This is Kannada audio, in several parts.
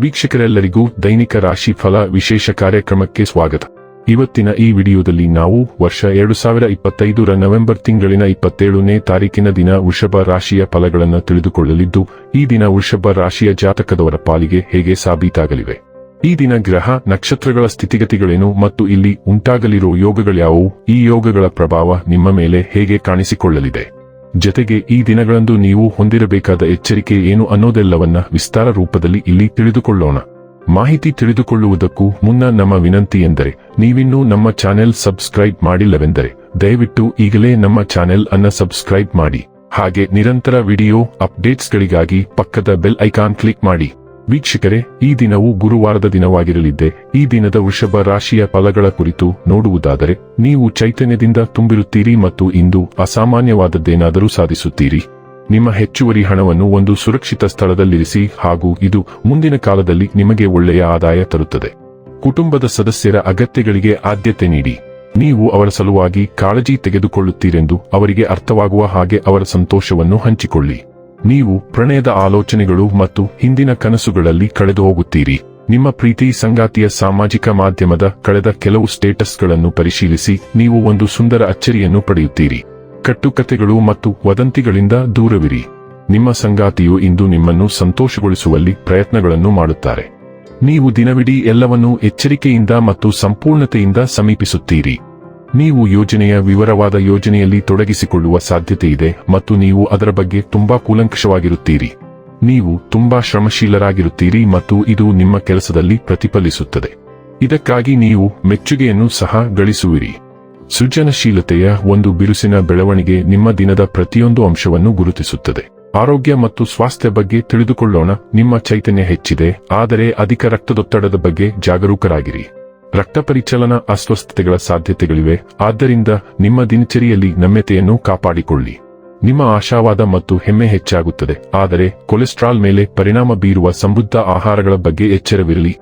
ವೀಕ್ಷಕರೆಲ್ಲರಿಗೂ ದೈನಿಕ ರಾಶಿ ಫಲ ವಿಶೇಷ ಕಾರ್ಯಕ್ರಮಕ್ಕೆ ಸ್ವಾಗತ. ಇವತ್ತಿನ ಈ ವಿಡಿಯೋದಲ್ಲಿ ನಾವು ವರ್ಷ 2025ರ ನವೆಂಬರ್ ತಿಂಗಳಿನ 27ನೇ ತಾರೀಕಿನ ದಿನ ವೃಷಭ ರಾಶಿಯ ಫಲಗಳನ್ನು ತಿಳಿದುಕೊಳ್ಳಲಿದ್ದು, ಈ ದಿನ ವೃಷಭ ರಾಶಿಯ ಜಾತಕದವರ ಪಾಲಿಗೆ ಹೇಗೆ ಸಾಬೀತಾಗಲಿವೆ, ಈ ದಿನ ಗ್ರಹ ನಕ್ಷತ್ರಗಳ ಸ್ಥಿತಿಗತಿಗಳೇನು ಮತ್ತು ಇಲ್ಲಿ ಉಂಟಾಗಲಿರೋ ಯೋಗಗಳ್ಯಾವುವು, ಈ ಯೋಗಗಳ ಪ್ರಭಾವ ನಿಮ್ಮ ಮೇಲೆ ಹೇಗೆ ಕಾಣಿಸಿಕೊಳ್ಳಲಿದೆ, ಜತೆಗೆ ಈ ದಿನಗಳಂದು ನೀವು ಹೊಂದಿರಬೇಕಾದ ಎಚ್ಚರಿಕೆ ಏನು ಅನ್ನೋದೆಲ್ಲವನ್ನ ವಿಸ್ತಾರ ರೂಪದಲ್ಲಿ ಇಲ್ಲಿ ತಿಳಿದುಕೊಳ್ಳೋಣ. ಮಾಹಿತಿ ತಿಳಿದುಕೊಳ್ಳುವುದಕ್ಕೂ ಮುನ್ನ ನಮ್ಮ ವಿನಂತಿ ಎಂದರೆ, ನೀವಿನ್ನೂ ನಮ್ಮ ಚಾನೆಲ್ ಸಬ್ಸ್ಕ್ರೈಬ್ ಮಾಡಿಲ್ಲವೆಂದರೆ ದಯವಿಟ್ಟು ಈಗಲೇ ನಮ್ಮ ಚಾನೆಲ್ ಅನ್ನ ಸಬ್ಸ್ಕ್ರೈಬ್ ಮಾಡಿ. ಹಾಗೆ ನಿರಂತರ ವಿಡಿಯೋ ಅಪ್ಡೇಟ್ಸ್ಗಳಿಗಾಗಿ ಪಕ್ಕದ ಬೆಲ್ ಐಕಾನ್ ಕ್ಲಿಕ್ ಮಾಡಿ. ವೀಕ್ಷಕರೇ, ಈ ದಿನವು ಗುರುವಾರದ ದಿನವಾಗಿರಲಿದ್ದೆ. ಈ ದಿನದ ವೃಷಭ ರಾಶಿಯ ಫಲಗಳ ಕುರಿತು ನೋಡುವುದಾದರೆ, ನೀವು ಚೈತನ್ಯದಿಂದ ತುಂಬಿರುತ್ತೀರಿ ಮತ್ತು ಇಂದು ಅಸಾಮಾನ್ಯವಾದದ್ದೇನಾದರೂ ಸಾಧಿಸುತ್ತೀರಿ. ನಿಮ್ಮ ಹೆಚ್ಚುವರಿ ಹಣವನ್ನು ಒಂದು ಸುರಕ್ಷಿತ ಸ್ಥಳದಲ್ಲಿರಿಸಿ ಹಾಗೂ ಇದು ಮುಂದಿನ ಕಾಲದಲ್ಲಿ ನಿಮಗೆ ಒಳ್ಳೆಯ ಆದಾಯ ತರುತ್ತದೆ. ಕುಟುಂಬದ ಸದಸ್ಯರ ಅಗತ್ಯಗಳಿಗೆ ಆದ್ಯತೆ ನೀಡಿ. ನೀವು ಅವರ ಸಲುವಾಗಿ ಕಾಳಜಿ ತೆಗೆದುಕೊಳ್ಳುತ್ತೀರೆಂದು ಅವರಿಗೆ ಅರ್ಥವಾಗುವ ಹಾಗೆ ಅವರ ಸಂತೋಷವನ್ನು ಹಂಚಿಕೊಳ್ಳಿ. ನೀವು ಪ್ರಣಯದ ಆಲೋಚನೆಗಳು ಮತ್ತು ಹಿಂದಿನ ಕನಸುಗಳಲ್ಲಿ ಕಳೆದು ಹೋಗುತ್ತೀರಿ. ನಿಮ್ಮ ಪ್ರೀತಿ ಸಂಗಾತಿಯ ಸಾಮಾಜಿಕ ಮಾಧ್ಯಮದ ಕಳೆದ ಕೆಲವು ಸ್ಟೇಟಸ್ಗಳನ್ನು ಪರಿಶೀಲಿಸಿ ನೀವು ಒಂದು ಸುಂದರ ಅಚ್ಚರಿಯನ್ನು ಪಡೆಯುತ್ತೀರಿ. ಕಟ್ಟುಕತೆಗಳು ಮತ್ತು ವದಂತಿಗಳಿಂದ ದೂರವಿರಿ. ನಿಮ್ಮ ಸಂಗಾತಿಯು ಇಂದು ನಿಮ್ಮನ್ನು ಸಂತೋಷಗೊಳಿಸುವಲ್ಲಿ ಪ್ರಯತ್ನಗಳನ್ನು ಮಾಡುತ್ತಾರೆ. ನೀವು ದಿನವಿಡೀ ಎಲ್ಲವನ್ನೂ ಎಚ್ಚರಿಕೆಯಿಂದ ಮತ್ತು ಸಂಪೂರ್ಣತೆಯಿಂದ ಸಮೀಪಿಸುತ್ತೀರಿ. ನೀವು ಯೋಜನೆಯ ವಿವರವಾದ ಯೋಜನೆಯಲ್ಲಿ ತೊಡಗಿಸಿಕೊಳ್ಳುವ ಸಾಧ್ಯತೆಯಿದೆ ಮತ್ತು ನೀವು ಅದರ ಬಗ್ಗೆ ತುಂಬಾ ಕೂಲಂಕಷವಾಗಿರುತ್ತೀರಿ. ನೀವು ತುಂಬಾ ಶ್ರಮಶೀಲರಾಗಿರುತ್ತೀರಿ ಮತ್ತು ಇದು ನಿಮ್ಮ ಕೆಲಸದಲ್ಲಿ ಪ್ರತಿಫಲಿಸುತ್ತದೆ. ಇದಕ್ಕಾಗಿ ನೀವು ಮೆಚ್ಚುಗೆಯನ್ನು ಸಹ ಗಳಿಸುವಿರಿ. ಸೃಜನಶೀಲತೆಯ ಒಂದು ಬಿರುಸಿನ ಬೆಳವಣಿಗೆ ನಿಮ್ಮ ದಿನದ ಪ್ರತಿಯೊಂದು ಅಂಶವನ್ನು ಗುರುತಿಸುತ್ತದೆ. ಆರೋಗ್ಯ ಮತ್ತು ಸ್ವಾಸ್ಥ್ಯ ಬಗ್ಗೆ ತಿಳಿದುಕೊಳ್ಳೋಣ. ನಿಮ್ಮ ಚೈತನ್ಯ ಹೆಚ್ಚಿದೆ, ಆದರೆ ಅಧಿಕ ರಕ್ತದೊತ್ತಡದ ಬಗ್ಗೆ ಜಾಗರೂಕರಾಗಿರಿ. ರಕ್ತ ಪರಿಚಲನ ಅಸ್ವಸ್ಥತೆಗಳ ಸಾಧ್ಯತೆಗಳಿವೆ, ಆದ್ದರಿಂದ ನಿಮ್ಮ ದಿನಚರಿಯಲ್ಲಿ ನಮ್ಯತೆಯನ್ನು ಕಾಪಾಡಿಕೊಳ್ಳಿ. ನಿಮ್ಮ ಆಶಾವಾದ ಮತ್ತು ಹೆಮ್ಮೆ ಹೆಚ್ಚಾಗುತ್ತದೆ, ಆದರೆ ಕೊಲೆಸ್ಟ್ರಾಲ್ ಮೇಲೆ ಪರಿಣಾಮ ಬೀರುವ ಸಮೃದ್ಧ ಆಹಾರಗಳ ಬಗ್ಗೆ ಎಚ್ಚರವಿರಲಿ.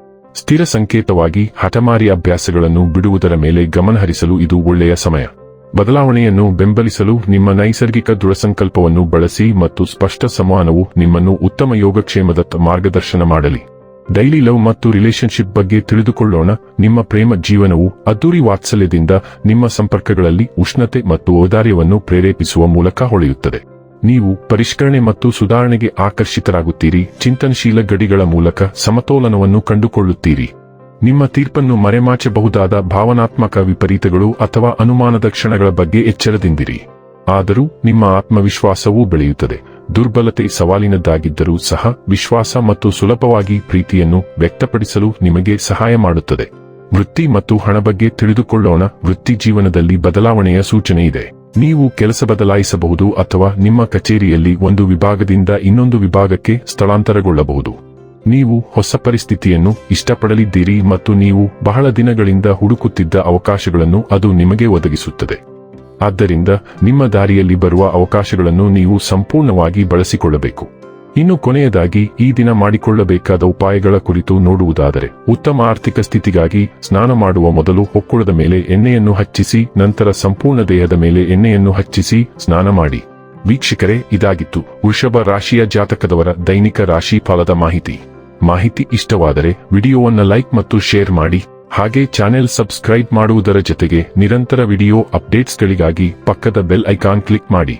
ಸ್ಥಿರ ಸಂಕೇತವಾಗಿ ಹಠಮಾರಿ ಅಭ್ಯಾಸಗಳನ್ನು ಬಿಡುವುದರ ಮೇಲೆ ಗಮನಹರಿಸಲು ಇದು ಒಳ್ಳೆಯ ಸಮಯ. ಬದಲಾವಣೆಯನ್ನು ಬೆಂಬಲಿಸಲು ನಿಮ್ಮ ನೈಸರ್ಗಿಕ ದೃಢಸಂಕಲ್ಪವನ್ನು ಬಳಸಿ ಮತ್ತು ಸ್ಪಷ್ಟ ಸಂವಹನವು ನಿಮ್ಮನ್ನು ಉತ್ತಮ ಯೋಗಕ್ಷೇಮದತ್ತ ಮಾರ್ಗದರ್ಶನ ಮಾಡಲಿ. ಡೈಲಿ ಲವ್ ಮತ್ತು ರಿಲೇಶನ್ಶಿಪ್ ಬಗ್ಗೆ ತಿಳಿದುಕೊಳ್ಳೋಣ. ನಿಮ್ಮ ಪ್ರೇಮ ಜೀವನವು ಅದ್ದೂರಿ ವಾತ್ಸಲ್ಯದಿಂದ ನಿಮ್ಮ ಸಂಪರ್ಕಗಳಲ್ಲಿ ಉಷ್ಣತೆ ಮತ್ತು ಔದಾರ್ಯವನ್ನು ಪ್ರೇರೇಪಿಸುವ ಮೂಲಕ ಹೊಳೆಯುತ್ತದೆ. ನೀವು ಪರಿಷ್ಕರಣೆ ಮತ್ತು ಸುಧಾರಣೆಗೆ ಆಕರ್ಷಿತರಾಗುತ್ತೀರಿ. ಚಿಂತನಶೀಲ ಗಡಿಗಳ ಮೂಲಕ ಸಮತೋಲನವನ್ನು ಕಂಡುಕೊಳ್ಳುತ್ತೀರಿ. ನಿಮ್ಮ ತೀರ್ಪನ್ನು ಮರೆಮಾಚಬಹುದಾದ ಭಾವನಾತ್ಮಕ ವಿಪರೀತಗಳು ಅಥವಾ ಅನುಮಾನದ ಕ್ಷಣಗಳ ಬಗ್ಗೆ ಎಚ್ಚರದಿಂದಿರಿ. ಆದರೂ ನಿಮ್ಮ ಆತ್ಮವಿಶ್ವಾಸವೂ ಬೆಳೆಯುತ್ತದೆ. ದುರ್ಬಲತೆ ಸವಾಲಿನದ್ದಾಗಿದ್ದರೂ ಸಹ ವಿಶ್ವಾಸ ಮತ್ತು ಸುಲಭವಾಗಿ ಪ್ರೀತಿಯನ್ನು ವ್ಯಕ್ತಪಡಿಸಲು ನಿಮಗೆ ಸಹಾಯ ಮಾಡುತ್ತದೆ. ವೃತ್ತಿ ಮತ್ತು ಹಣ ಬಗ್ಗೆ ತಿಳಿದುಕೊಳ್ಳೋಣ. ವೃತ್ತಿ ಜೀವನದಲ್ಲಿ ಬದಲಾವಣೆಯ ಸೂಚನೆ ಇದೆ. ನೀವು ಕೆಲಸ ಬದಲಾಯಿಸಬಹುದು ಅಥವಾ ನಿಮ್ಮ ಕಚೇರಿಯಲ್ಲಿ ಒಂದು ವಿಭಾಗದಿಂದ ಇನ್ನೊಂದು ವಿಭಾಗಕ್ಕೆ ಸ್ಥಳಾಂತರಗೊಳ್ಳಬಹುದು. ನೀವು ಹೊಸ ಪರಿಸ್ಥಿತಿಯನ್ನು ಇಷ್ಟಪಡಲಿದ್ದೀರಿ ಮತ್ತು ನೀವು ಬಹಳ ದಿನಗಳಿಂದ ಹುಡುಕುತ್ತಿದ್ದ ಅವಕಾಶಗಳನ್ನು ಅದು ನಿಮಗೆ ಒದಗಿಸುತ್ತದೆ. ಆದ್ದರಿಂದ ನಿಮ್ಮ ದಾರಿಯಲ್ಲಿ ಬರುವ ಅವಕಾಶಗಳನ್ನು ನೀವು ಸಂಪೂರ್ಣವಾಗಿ ಬಳಸಿಕೊಳ್ಳಬೇಕು. ಇನ್ನು ಕೊನೆಯದಾಗಿ ಈ ದಿನ ಮಾಡಿಕೊಳ್ಳಬೇಕಾದ ಉಪಾಯಗಳ ಕುರಿತು ನೋಡುವುದಾದರೆ, ಉತ್ತಮ ಆರ್ಥಿಕ ಸ್ಥಿತಿಗಾಗಿ ಸ್ನಾನ ಮಾಡುವ ಮೊದಲು ಹೊಕ್ಕುಳದ ಮೇಲೆ ಎಣ್ಣೆಯನ್ನು ಹಚ್ಚಿಸಿ, ನಂತರ ಸಂಪೂರ್ಣ ದೇಹದ ಮೇಲೆ ಎಣ್ಣೆಯನ್ನು ಹಚ್ಚಿಸಿ ಸ್ನಾನ ಮಾಡಿ. ವೀಕ್ಷಕರೇ, ಇದಾಗಿತ್ತು ವೃಷಭ ರಾಶಿಯ ಜಾತಕದವರ ದೈನಿಕ ರಾಶಿ ಫಲದ ಮಾಹಿತಿ ಇಷ್ಟವಾದರೆ ವಿಡಿಯೋವನ್ನ ಲೈಕ್ ಮತ್ತು ಶೇರ್ ಮಾಡಿ. ಹಾಗೆ ಚಾನೆಲ್ ಸಬ್ಸ್ಕ್ರೈಬ್ ಮಾಡುವುದರ ಜೊತೆಗೆ ನಿರಂತರ ವಿಡಿಯೋ ಅಪ್ಡೇಟ್ಸ್ಗಳಿಗಾಗಿ ಪಕ್ಕದ ಬೆಲ್ ಐಕಾನ್ ಕ್ಲಿಕ್ ಮಾಡಿ.